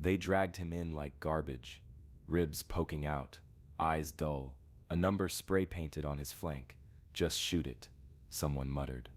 They dragged him in like garbage, ribs poking out, eyes dull, a number spray-painted on his flank. "Just shoot it," someone muttered.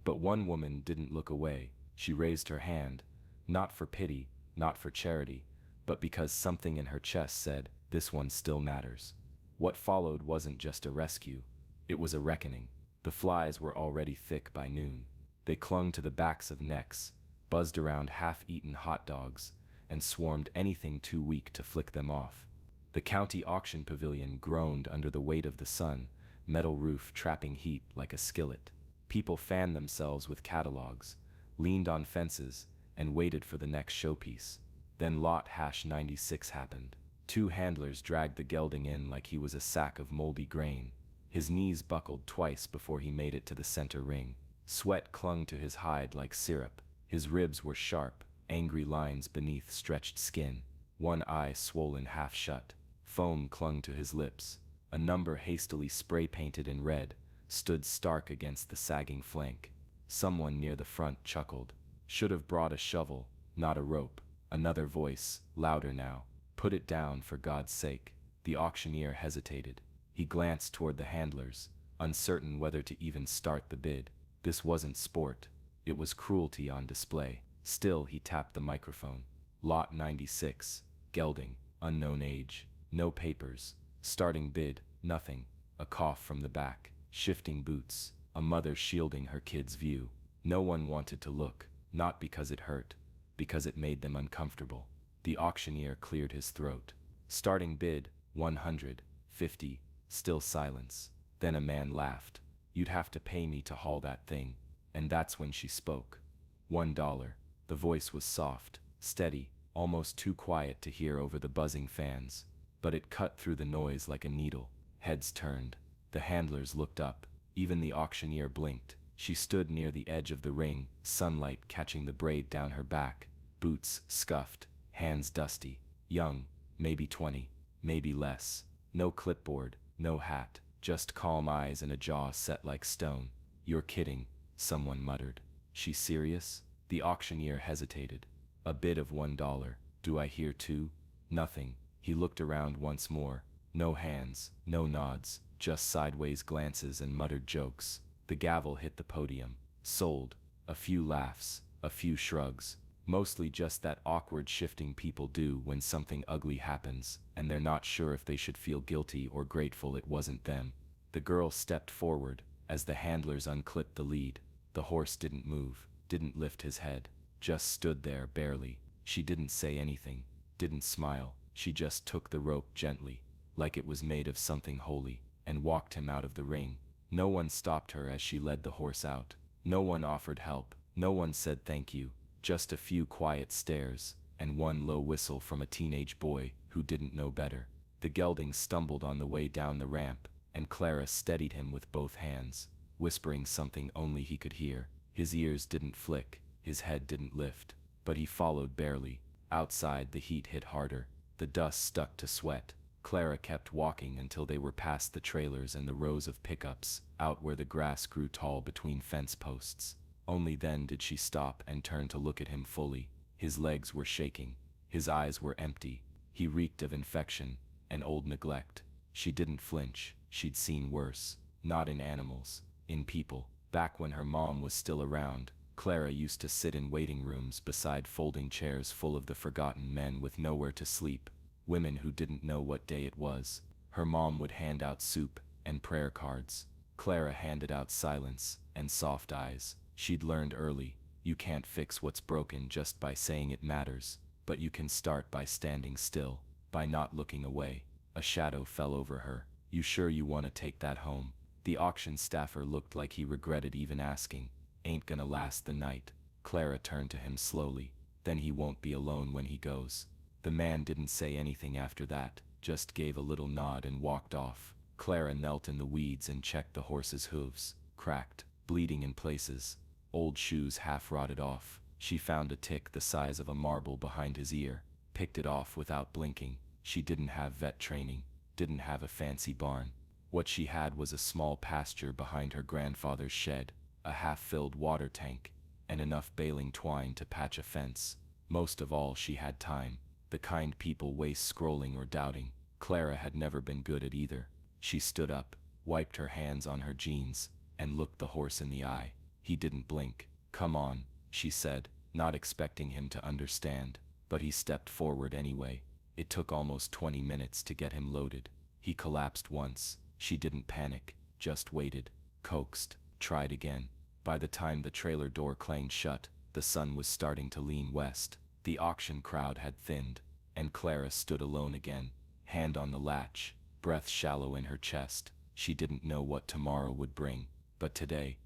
But one woman didn't look away. She raised her hand, not for pity, not for charity, but because something in her chest said, "This one still matters." What followed wasn't just a rescue, it was a reckoning. The flies were already thick by noon. They clung to the backs of necks, buzzed around half-eaten hot dogs, and swarmed anything too weak to flick them off. The county auction pavilion groaned under the weight of the sun, metal roof trapping heat like a skillet. People fanned themselves with catalogs, leaned on fences, and waited for the next showpiece. Then Lot #96 happened. Two handlers dragged the gelding in like he was a sack of moldy grain. His knees buckled twice before he made it to the center ring. Sweat clung to his hide like syrup. His ribs were sharp, angry lines beneath stretched skin. One eye swollen half shut. Foam clung to his lips. A number hastily spray-painted in red stood stark against the sagging flank. Someone near the front chuckled. "Should have brought a shovel, not a rope." Another voice, louder now, "Put it down for God's sake." The auctioneer hesitated. He glanced toward the handlers, uncertain whether to even start the bid. This wasn't sport. It was cruelty on display. Still, he tapped the microphone. "Lot 96, gelding, unknown age, no papers, starting bid, nothing." A cough from the back. Shifting boots. A mother shielding her kid's view. No one wanted to look, not because it hurt, because it made them uncomfortable. The auctioneer cleared his throat. "Starting bid, 150, still silence. Then a man laughed. "You'd have to pay me to haul that thing." And that's when she spoke. $1. The voice was soft, steady, almost too quiet to hear over the buzzing fans, but it cut through the noise like a needle. Heads turned. The handlers looked up. Even the auctioneer blinked. She stood near the edge of the ring, sunlight catching the braid down her back. Boots scuffed, hands dusty. Young, maybe 20, maybe less. No clipboard, no hat, just calm eyes and a jaw set like stone. "You're kidding," someone muttered. "She serious?" The auctioneer hesitated. "A bid of $1. Do I hear two?" Nothing. He looked around once more. No hands, no nods, just sideways glances and muttered jokes. The gavel hit the podium. Sold. A few laughs, a few shrugs. Mostly just that awkward shifting people do when something ugly happens, and they're not sure if they should feel guilty or grateful it wasn't them. The girl stepped forward, as the handlers unclipped the lead. The horse didn't move, didn't lift his head, just stood there barely. She didn't say anything, didn't smile. She just took the rope gently, like it was made of something holy, and walked him out of the ring. No one stopped her as she led the horse out. No one offered help. No one said thank you. Just a few quiet stares, and one low whistle from a teenage boy who didn't know better. The gelding stumbled on the way down the ramp, and Clara steadied him with both hands, whispering something only he could hear. His ears didn't flick, his head didn't lift, but he followed barely. Outside, the heat hit harder. The dust stuck to sweat. Clara kept walking until they were past the trailers and the rows of pickups, out where the grass grew tall between fence posts. Only then did she stop and turn to look at him fully. His legs were shaking. His eyes were empty. He reeked of infection and old neglect. She didn't flinch. She'd seen worse. Not in animals, in people. Back when her mom was still around, Clara used to sit in waiting rooms beside folding chairs full of the forgotten men with nowhere to sleep, women who didn't know what day it was. Her mom would hand out soup and prayer cards. Clara handed out silence and soft eyes. She'd learned early, you can't fix what's broken just by saying it matters, but you can start by standing still, by not looking away. A shadow fell over her. "You sure you want to take that home?" The auction staffer looked like he regretted even asking. "Ain't gonna last the night." Clara turned to him slowly. "Then he won't be alone when he goes." The man didn't say anything after that, just gave a little nod and walked off. Clara knelt in the weeds and checked the horse's hooves, cracked, bleeding in places. Old shoes half rotted off. She found a tick the size of a marble behind his ear, picked it off without blinking. She didn't have vet training, didn't have a fancy barn. What she had was a small pasture behind her grandfather's shed, a half-filled water tank, and enough baling twine to patch a fence. Most of all, she had time. the kind people waste scrolling or doubting. Clara had never been good at either. She stood up, wiped her hands on her jeans, and looked the horse in the eye. He didn't blink. "Come on," she said, not expecting him to understand, but he stepped forward anyway. It took almost 20 minutes to get him loaded. He collapsed once. She didn't panic, just waited, coaxed, tried again. By the time the trailer door clanged shut, the sun was starting to lean west. The auction crowd had thinned, and Clara stood alone again, hand on the latch, breath shallow in her chest. She didn't know what tomorrow would bring, but today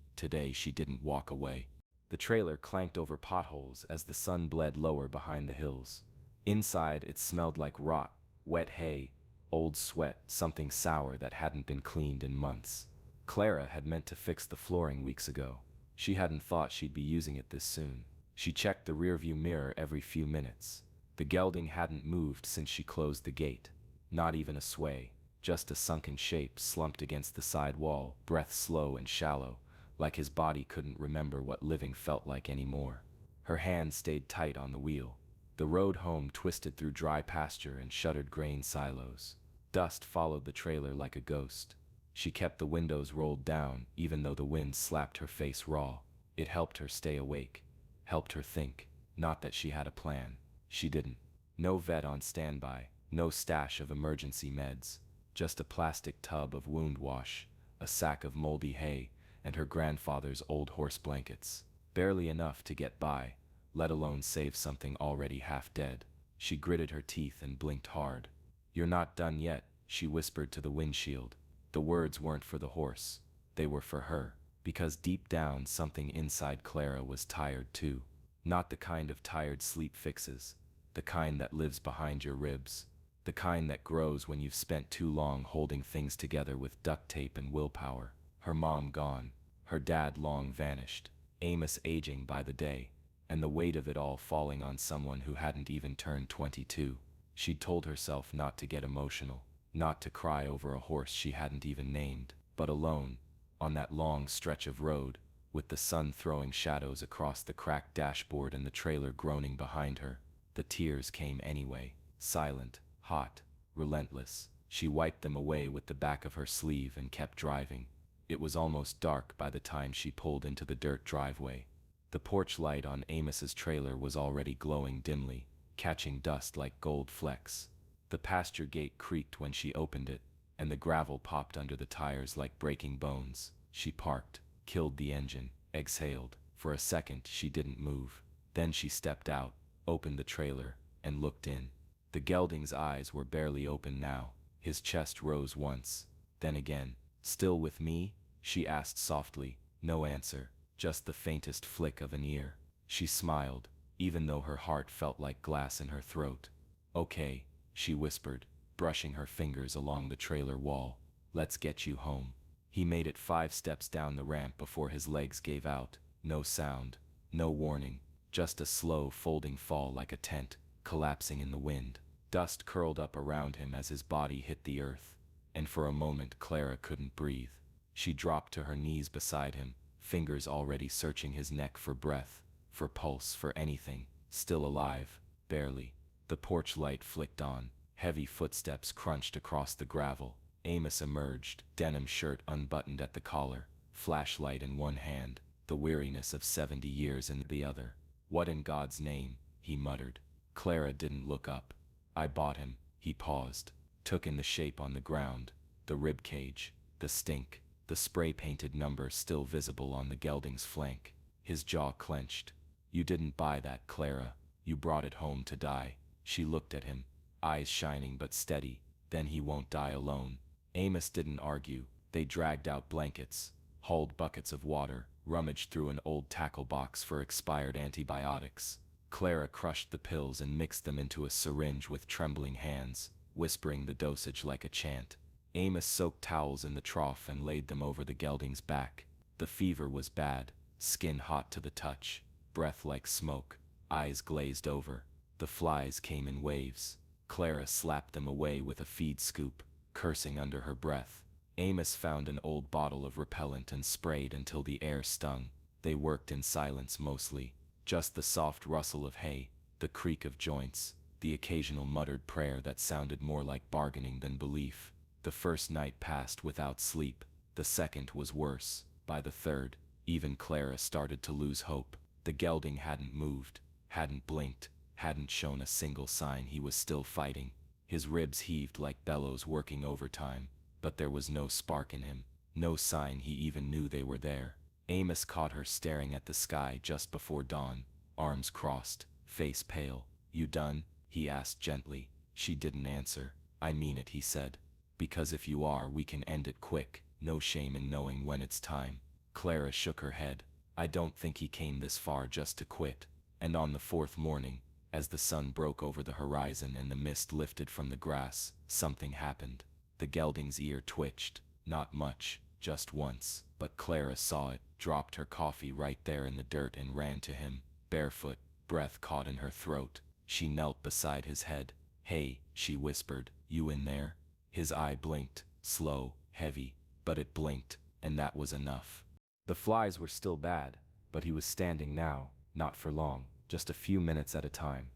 she didn't walk away. The trailer clanked over potholes as the sun bled lower behind the hills. Inside, it smelled like rot, wet hay, old sweat, something sour that hadn't been cleaned in months. Clara had meant to fix the flooring weeks ago. She hadn't thought she'd be using it this soon. She checked the rearview mirror every few minutes. The gelding hadn't moved since she closed the gate. Not even a sway, just a sunken shape slumped against the side wall, breath slow and shallow, like his body couldn't remember what living felt like anymore. Her hand stayed tight on the wheel. The road home twisted through dry pasture and shuttered grain silos. Dust followed the trailer like a ghost. She kept the windows rolled down, even though the wind slapped her face raw. It helped her stay awake, helped her think. Not that she had a plan. She didn't. No vet on standby, no stash of emergency meds, just a plastic tub of wound wash, a sack of moldy hay, and her grandfather's old horse blankets. Barely enough to get by, let alone save something already half dead. She gritted her teeth and blinked hard. "You're not done yet," she whispered to the windshield. The words weren't for the horse. They were for her, because deep down something inside Clara was tired too. Not the kind of tired sleep fixes, the kind that lives behind your ribs, the kind that grows when you've spent too long holding things together with duct tape and willpower. Her mom gone, her dad long vanished, Amos aging by the day, and the weight of it all falling on someone who hadn't even turned 22. She'd told herself not to get emotional, not to cry over a horse she hadn't even named, but alone, on that long stretch of road, with the sun throwing shadows across the cracked dashboard and the trailer groaning behind her, the tears came anyway, silent, hot, relentless. She wiped them away with the back of her sleeve and kept driving. It was almost dark by the time she pulled into the dirt driveway. The porch light on Amos's trailer was already glowing dimly, catching dust like gold flecks. The pasture gate creaked when she opened it, and the gravel popped under the tires like breaking bones. She parked, killed the engine, exhaled. For a second she didn't move. Then she stepped out, opened the trailer, and looked in. The gelding's eyes were barely open now. His chest rose once, then again. "Still with me?" she asked softly. No answer, just the faintest flick of an ear. She smiled, even though her heart felt like glass in her throat. "Okay," she whispered, brushing her fingers along the trailer wall. "Let's get you home." He made it 5 steps down the ramp before his legs gave out. No sound, no warning, just a slow folding fall like a tent, collapsing in the wind. Dust curled up around him as his body hit the earth, and for a moment Clara couldn't breathe. She dropped to her knees beside him, fingers already searching his neck for breath, for pulse, for anything. Still alive, barely. The porch light flicked on. Heavy footsteps crunched across the gravel. Amos emerged, denim shirt unbuttoned at the collar, flashlight in one hand, the weariness of 70 years in the other. "What in God's name?" he muttered. Clara didn't look up. "I bought him." He paused, took in the shape on the ground, the rib cage, the stink, the spray-painted number still visible on the gelding's flank. His jaw clenched. "You didn't buy that, Clara. You brought it home to die." She looked at him, eyes shining but steady. "Then he won't die alone." Amos didn't argue. They dragged out blankets, hauled buckets of water, rummaged through an old tackle box for expired antibiotics. Clara crushed the pills and mixed them into a syringe with trembling hands, whispering the dosage like a chant. Amos soaked towels in the trough and laid them over the gelding's back. The fever was bad, skin hot to the touch, breath like smoke, eyes glazed over. The flies came in waves. Clara slapped them away with a feed scoop, cursing under her breath. Amos found an old bottle of repellent and sprayed until the air stung. They worked in silence mostly, just the soft rustle of hay, the creak of joints, the occasional muttered prayer that sounded more like bargaining than belief. The first night passed without sleep. The second was worse. By the third, even Clara started to lose hope. The gelding hadn't moved, hadn't blinked, hadn't shown a single sign he was still fighting. His ribs heaved like bellows working overtime, but there was no spark in him, no sign he even knew they were there. Amos caught her staring at the sky just before dawn, arms crossed, face pale. "You done?" he asked gently. She didn't answer. "I mean it," he said. "Because if you are, we can end it quick. No shame in knowing when it's time." Clara shook her head. "I don't think he came this far just to quit." And on the fourth morning, as the sun broke over the horizon and the mist lifted from the grass, something happened. The gelding's ear twitched. Not much, just once, but Clara saw it, dropped her coffee right there in the dirt and ran to him, barefoot, breath caught in her throat. She knelt beside his head. "Hey," she whispered, "you in there?" His eye blinked, slow, heavy, but it blinked, and that was enough. The flies were still bad, but he was standing now, not for long, just a few minutes at a time.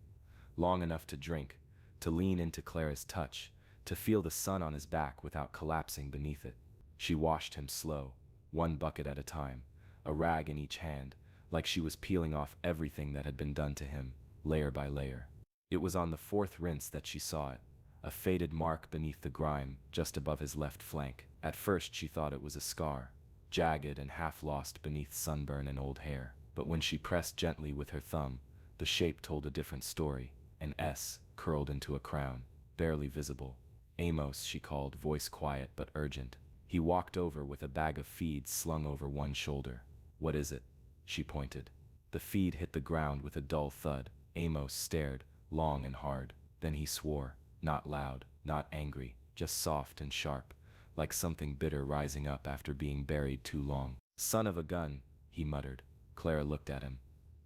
Long enough to drink, to lean into Clara's touch, to feel the sun on his back without collapsing beneath it. She washed him slow, one bucket at a time, a rag in each hand, like she was peeling off everything that had been done to him, layer by layer. It was on the fourth rinse that she saw it, a faded mark beneath the grime, just above his left flank. At first she thought it was a scar, jagged and half lost beneath sunburn and old hair, but when she pressed gently with her thumb, the shape told a different story, an S curled into a crown, barely visible. "Amos," she called, voice quiet but urgent. He walked over with a bag of feed slung over one shoulder. "What is it?" She pointed. The feed hit the ground with a dull thud. Amos stared, long and hard. Then he swore, not loud, not angry, just soft and sharp, like something bitter rising up after being buried too long. "Son of a gun," he muttered. Clara looked at him.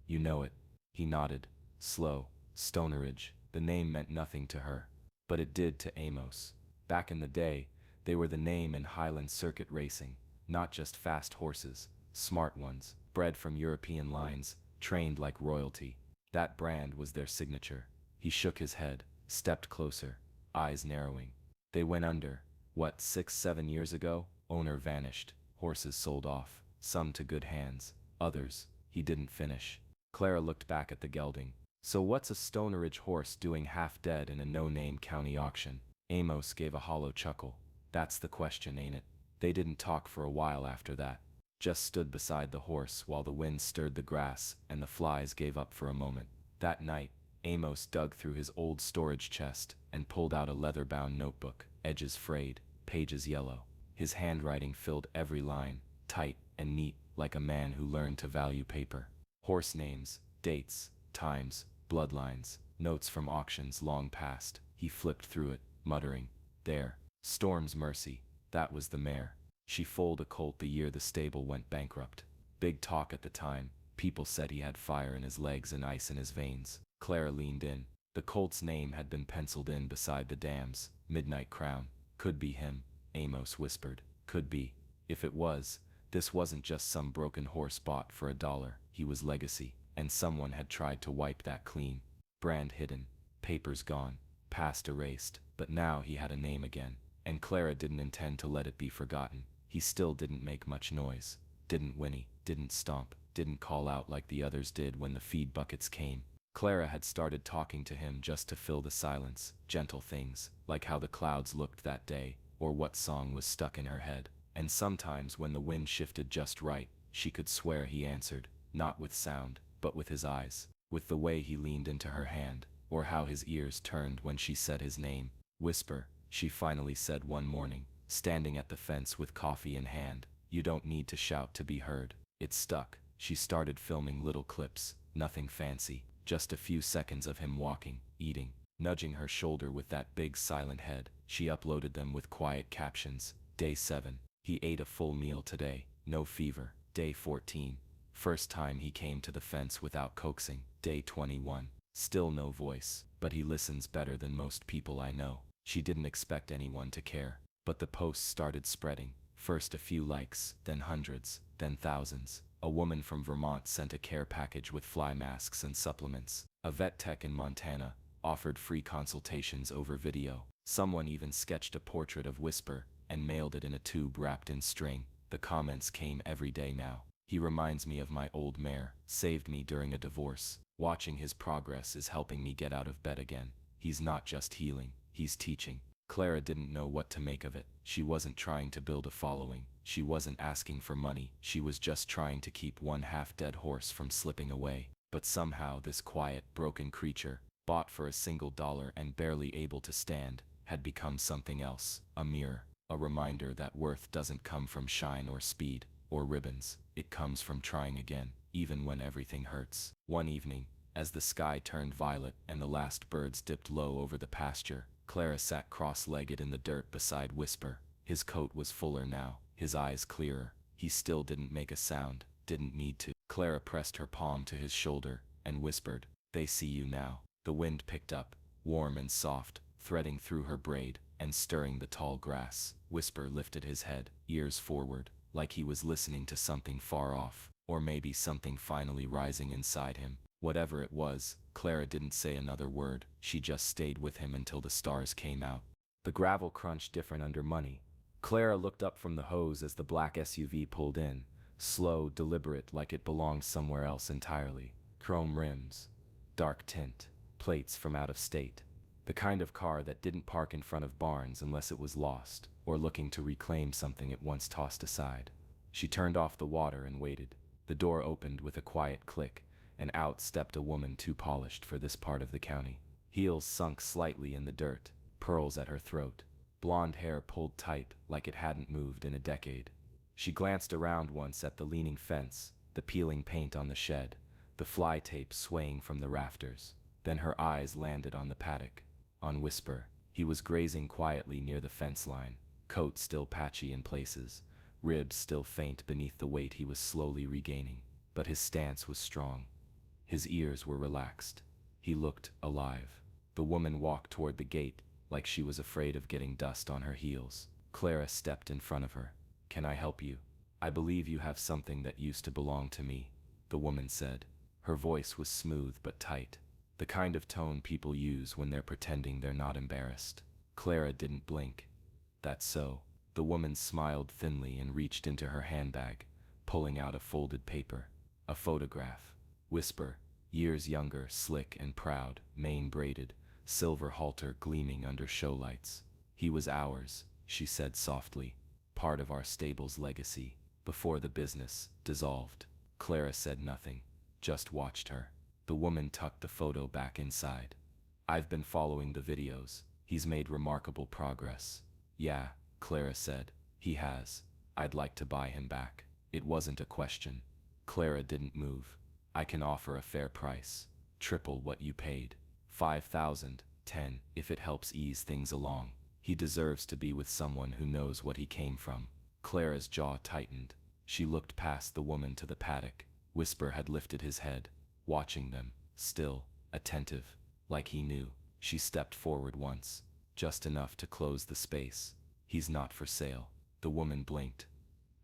"You know it." He nodded, slow. Stoneridge. The name meant nothing to her, but it did to Amos. Back in the day, they were the name in Highland circuit racing, not just fast horses, smart ones, bred from European lines, trained like royalty. That brand was their signature. He shook his head, stepped closer, eyes narrowing. "They went under. What, 6-7 years ago? Owner vanished. Horses sold off. Some to good hands. Others." He didn't finish. Clara looked back at the gelding. "So what's a Stoneridge horse doing half dead in a no-name county auction?" Amos gave a hollow chuckle. "That's the question, ain't it?" They didn't talk for a while after that. Just stood beside the horse while the wind stirred the grass and the flies gave up for a moment. That night, Amos dug through his old storage chest and pulled out a leather-bound notebook, edges frayed, pages yellow. His handwriting filled every line, tight and neat, like a man who learned to value paper. Horse names, dates, times, bloodlines, notes from auctions long past. He flipped through it, muttering, "There. Storm's Mercy. That was the mare. She foaled a colt the year the stable went bankrupt. Big talk at the time. People said he had fire in his legs and ice in his veins." Clara leaned in. The colt's name had been penciled in beside the dam's, Midnight Crown. "Could be him," Amos whispered. "Could be. If it was, this wasn't just some broken horse bought for $1. He was legacy, and someone had tried to wipe that clean. Brand hidden, papers gone, past erased, but now he had a name again, and Clara didn't intend to let it be forgotten. He still didn't make much noise, didn't whinny, didn't stomp, didn't call out like the others did when the feed buckets came. Clara had started talking to him just to fill the silence, gentle things, like how the clouds looked that day, or what song was stuck in her head. And sometimes when the wind shifted just right, she could swear he answered, not with sound, but with his eyes, with the way he leaned into her hand, or how his ears turned when she said his name. "Whisper," she finally said one morning, standing at the fence with coffee in hand. "You don't need to shout to be heard." It stuck. She started filming little clips, nothing fancy, just a few seconds of him walking, eating, nudging her shoulder with that big silent head. She uploaded them with quiet captions. Day 7. He ate a full meal today, no fever. Day 14. First time he came to the fence without coaxing. Day 21. Still no voice, but he listens better than most people I know. She didn't expect anyone to care, but the posts started spreading. First a few likes, then hundreds, then thousands. A woman from Vermont sent a care package with fly masks and supplements. A vet tech in Montana, offered free consultations over video. Someone even sketched a portrait of Whisper and mailed it in a tube wrapped in string. The comments came every day now. He reminds me of my old mare, saved me during a divorce. Watching his progress is helping me get out of bed again. He's not just healing, he's teaching. Clara didn't know what to make of it. She wasn't trying to build a following. She wasn't asking for money. She was just trying to keep one half-dead horse from slipping away. But somehow this quiet, broken creature, bought for $1 and barely able to stand, had become something else. A mirror. A reminder that worth doesn't come from shine or speed, or ribbons. It comes from trying again, even when everything hurts. One evening, as the sky turned violet and the last birds dipped low over the pasture, Clara sat cross-legged in the dirt beside Whisper. His coat was fuller now, his eyes clearer. He still didn't make a sound, didn't need to. Clara pressed her palm to his shoulder and whispered, "They see you now." The wind picked up, warm and soft, threading through her braid and stirring the tall grass. Whisper lifted his head, ears forward, like he was listening to something far off, or maybe something finally rising inside him. Whatever it was, Clara didn't say another word. She just stayed with him until the stars came out. The gravel crunched different under Money. Clara looked up from the hose as the black SUV pulled in, slow, deliberate, like it belonged somewhere else entirely. Chrome rims, dark tint, plates from out of state. The kind of car that didn't park in front of barns unless it was lost, or looking to reclaim something it once tossed aside. She turned off the water and waited. The door opened with a quiet click, and out stepped a woman too polished for this part of the county. Heels sunk slightly in the dirt, pearls at her throat, blonde hair pulled tight like it hadn't moved in a decade. She glanced around once at the leaning fence, the peeling paint on the shed, the fly tape swaying from the rafters. Then her eyes landed on the paddock, on Whisper. He was grazing quietly near the fence line, coat still patchy in places, ribs still faint beneath the weight he was slowly regaining. But his stance was strong. His ears were relaxed. He looked alive. The woman walked toward the gate, like she was afraid of getting dust on her heels. Clara stepped in front of her. "Can I help you? I believe you have something that used to belong to me," the woman said. Her voice was smooth but tight, the kind of tone people use when they're pretending they're not embarrassed. Clara didn't blink. "That's so." The woman smiled thinly and reached into her handbag, pulling out a folded paper. A photograph. Whisper, years younger, slick and proud, mane braided, silver halter gleaming under show lights. "He was ours," she said softly, "part of our stable's legacy, before the business dissolved." Clara said nothing, just watched her. The woman tucked the photo back inside. "I've been following the videos. He's made remarkable progress." "Yeah," Clara said, "he has. I'd like to buy him back." It wasn't a question. Clara didn't move. "I can offer a fair price. Triple what you paid. 5,000, 10, if it helps ease things along. He deserves to be with someone who knows what he came from." Clara's jaw tightened. She looked past the woman to the paddock. Whisper had lifted his head, watching them, still, attentive, like he knew. She stepped forward once, just enough to close the space. "He's not for sale." The woman blinked.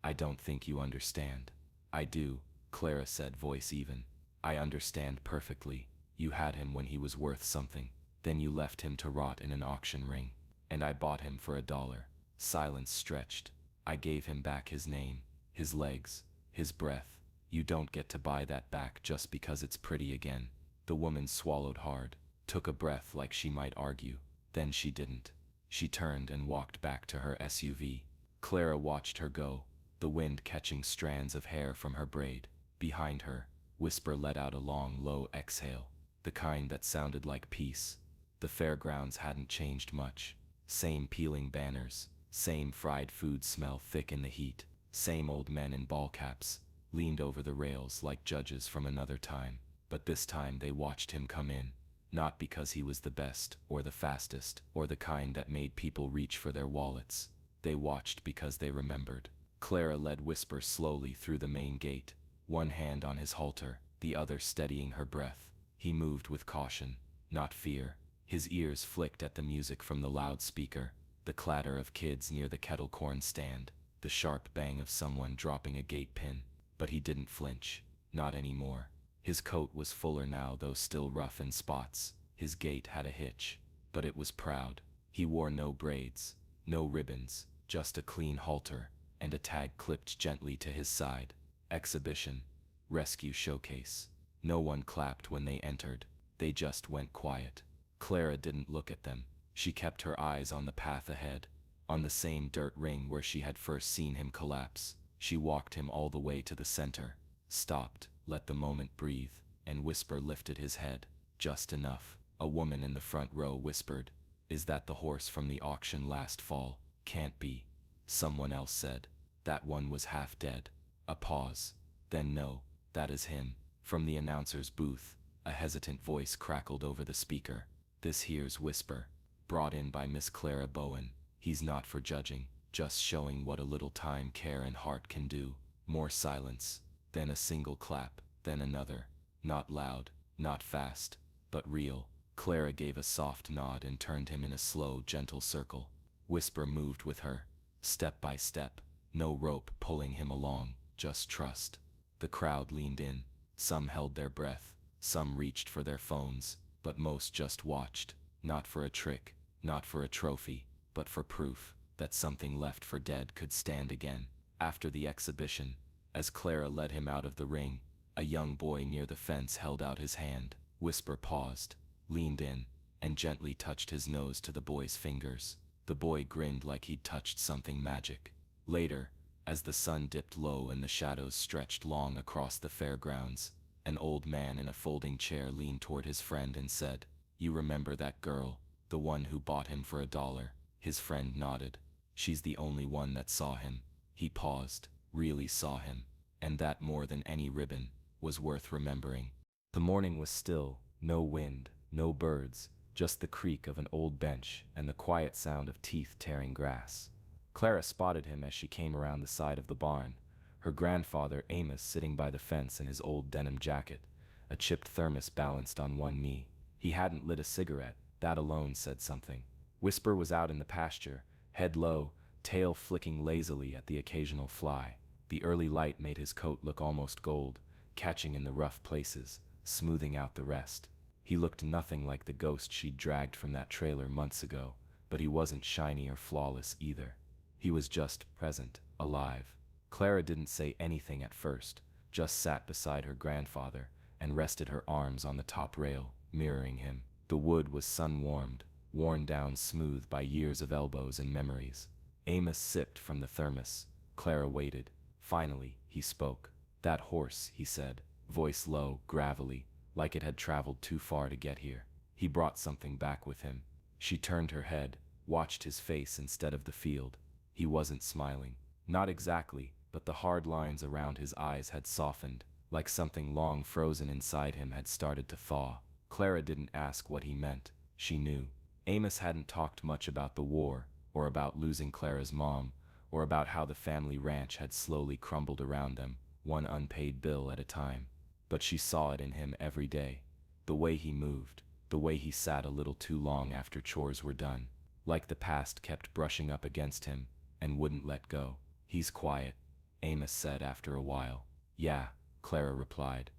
"I don't think you understand." "I do," Clara said, voice even. "I understand perfectly. You had him when he was worth something. Then you left him to rot in an auction ring. And I bought him for $1. Silence stretched. "I gave him back his name, his legs, his breath. You don't get to buy that back just because it's pretty again." The woman swallowed hard, took a breath like she might argue. Then she didn't. She turned and walked back to her SUV. Clara watched her go, the wind catching strands of hair from her braid. Behind her, Whisper let out a long, low exhale, the kind that sounded like peace. The fairgrounds hadn't changed much. Same peeling banners, same fried food smell thick in the heat, same old men in ball caps, leaned over the rails like judges from another time. But this time they watched him come in, not because he was the best, or the fastest, or the kind that made people reach for their wallets. They watched because they remembered. Clara led Whisper slowly through the main gate, one hand on his halter, the other steadying her breath. He moved with caution, not fear. His ears flicked at the music from the loudspeaker, the clatter of kids near the kettle corn stand, the sharp bang of someone dropping a gate pin. But he didn't flinch, not anymore. His coat was fuller now, though still rough in spots. His gait had a hitch, but it was proud. He wore no braids, no ribbons, just a clean halter, and a tag clipped gently to his side. Exhibition. Rescue showcase. No one clapped when they entered. They just went quiet. Clara didn't look at them. She kept her eyes on the path ahead, on the same dirt ring where she had first seen him collapse. She walked him all the way to the center, stopped, let the moment breathe, and Whisper lifted his head. Just enough. A woman in the front row whispered, "Is that the horse from the auction last fall?" "Can't be," someone else said. "That one was half dead." A pause. Then, "No, that is him." From the announcer's booth, a hesitant voice crackled over the speaker. "This here's Whisper, brought in by Miss Clara Bowen. He's not for judging, just showing what a little time, care, and heart can do." More silence, then a single clap, then another. Not loud, not fast, but real. Clara gave a soft nod and turned him in a slow, gentle circle. Whisper moved with her, step by step, no rope pulling him along, just trust. The crowd leaned in. Some held their breath, some reached for their phones, but most just watched, not for a trick, not for a trophy, but for proof that something left for dead could stand again. After the exhibition, as Clara led him out of the ring, a young boy near the fence held out his hand. Whisper paused, leaned in, and gently touched his nose to the boy's fingers. The boy grinned like he'd touched something magic. Later, as the sun dipped low and the shadows stretched long across the fairgrounds, an old man in a folding chair leaned toward his friend and said, "You remember that girl, the one who bought him for $1? His friend nodded. "She's the only one that saw him." He paused, really saw him, and that more than any ribbon was worth remembering. The morning was still, no wind, no birds, just the creak of an old bench and the quiet sound of teeth tearing grass. Clara spotted him as she came around the side of the barn, her grandfather Amos sitting by the fence in his old denim jacket, a chipped thermos balanced on one knee. He hadn't lit a cigarette, that alone said something. Whisper was out in the pasture, head low, tail flicking lazily at the occasional fly. The early light made his coat look almost gold, catching in the rough places, smoothing out the rest. He looked nothing like the ghost she'd dragged from that trailer months ago, but he wasn't shiny or flawless either. He was just present, alive. Clara didn't say anything at first, just sat beside her grandfather and rested her arms on the top rail, mirroring him. The wood was sun-warmed, worn down smooth by years of elbows and memories. Amos sipped from the thermos. Clara waited. Finally, he spoke. "That horse," he said, voice low, gravelly, like it had traveled too far to get here. "He brought something back with him." She turned her head, watched his face instead of the field. He wasn't smiling. Not exactly, but the hard lines around his eyes had softened, like something long frozen inside him had started to thaw. Clara didn't ask what he meant. She knew. Amos hadn't talked much about the war, or about losing Clara's mom, or about how the family ranch had slowly crumbled around them, one unpaid bill at a time. But she saw it in him every day. The way he moved, the way he sat a little too long after chores were done, like the past kept brushing up against him and wouldn't let go. "He's quiet," Amos said after a while. "Yeah," Clara replied.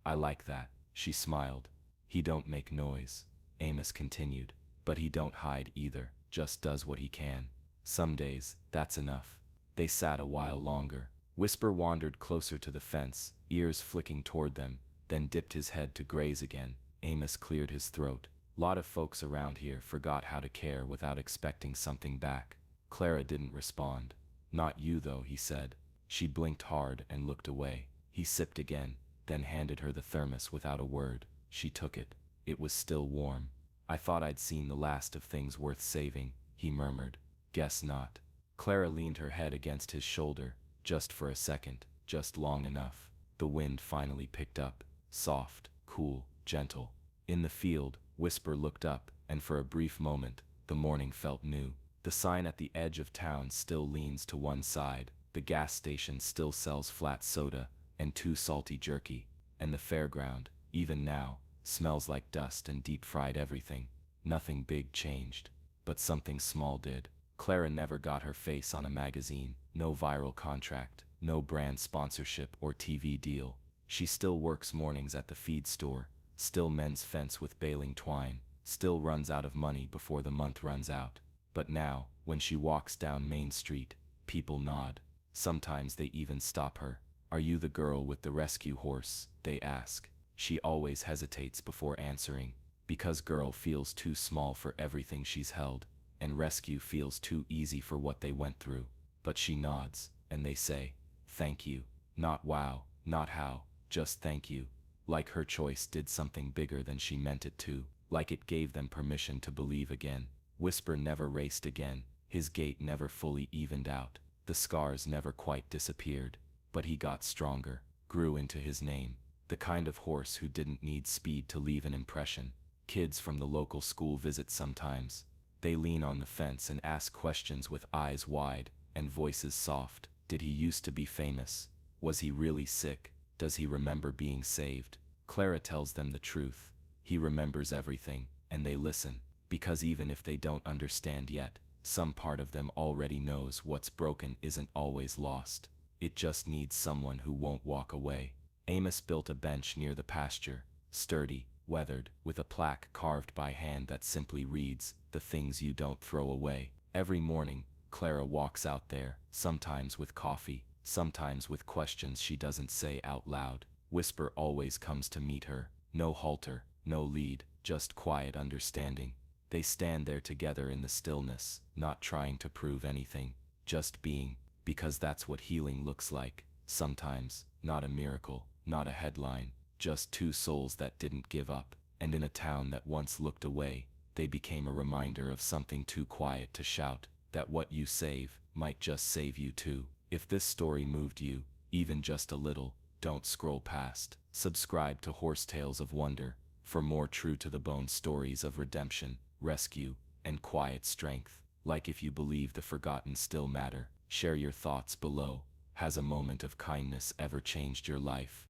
"I like that." She smiled. "He don't make noise," Amos continued, "but he don't hide either, just does what he can. Some days, that's enough." They sat a while longer. Whisper wandered closer to the fence, ears flicking toward them, then dipped his head to graze again. Amos cleared his throat. "Lot of folks around here forgot how to care without expecting something back." Clara didn't respond. "Not you though," he said. She blinked hard and looked away. He sipped again, then handed her the thermos without a word. She took it. It was still warm. "I thought I'd seen the last of things worth saving," he murmured. "Guess not." Clara leaned her head against his shoulder, just for a second, just long enough. The wind finally picked up, soft, cool, gentle. In the field, Whisper looked up, and for a brief moment, the morning felt new. The sign at the edge of town still leans to one side, the gas station still sells flat soda and too salty jerky, and the fairground, even now, smells like dust and deep-fried everything. Nothing big changed, but something small did. Clara never got her face on a magazine, no viral contract, no brand sponsorship or TV deal. She still works mornings at the feed store, still mends fence with baling twine, still runs out of money before the month runs out. But now, when she walks down Main Street, people nod. Sometimes they even stop her. "Are you the girl with the rescue horse?" they ask. She always hesitates before answering, because girl feels too small for everything she's held, and rescue feels too easy for what they went through. But she nods, and they say, "Thank you." Not wow, not how, just thank you. Like her choice did something bigger than she meant it to, like it gave them permission to believe again. Whisper never raced again, his gait never fully evened out, the scars never quite disappeared, but he got stronger, grew into his name, the kind of horse who didn't need speed to leave an impression. Kids from the local school visit sometimes. They lean on the fence and ask questions with eyes wide and voices soft. Did he used to be famous? Was he really sick? Does he remember being saved? Clara tells them the truth. He remembers everything, and they listen, because even if they don't understand yet, some part of them already knows what's broken isn't always lost. It just needs someone who won't walk away. Amos built a bench near the pasture, sturdy, weathered, with a plaque carved by hand that simply reads, "The things you don't throw away." Every morning, Clara walks out there, sometimes with coffee, sometimes with questions she doesn't say out loud. Whisper always comes to meet her, no halter, no lead, just quiet understanding. They stand there together in the stillness, not trying to prove anything, just being, because that's what healing looks like. Sometimes, not a miracle, not a headline, just two souls that didn't give up, and in a town that once looked away, they became a reminder of something too quiet to shout, that what you save might just save you too. If this story moved you, even just a little, don't scroll past. Subscribe to Horse Tales of Wonder for more true-to-the-bone stories of redemption, rescue, and quiet strength. Like if you believe the forgotten still matter. Share your thoughts below. Has a moment of kindness ever changed your life?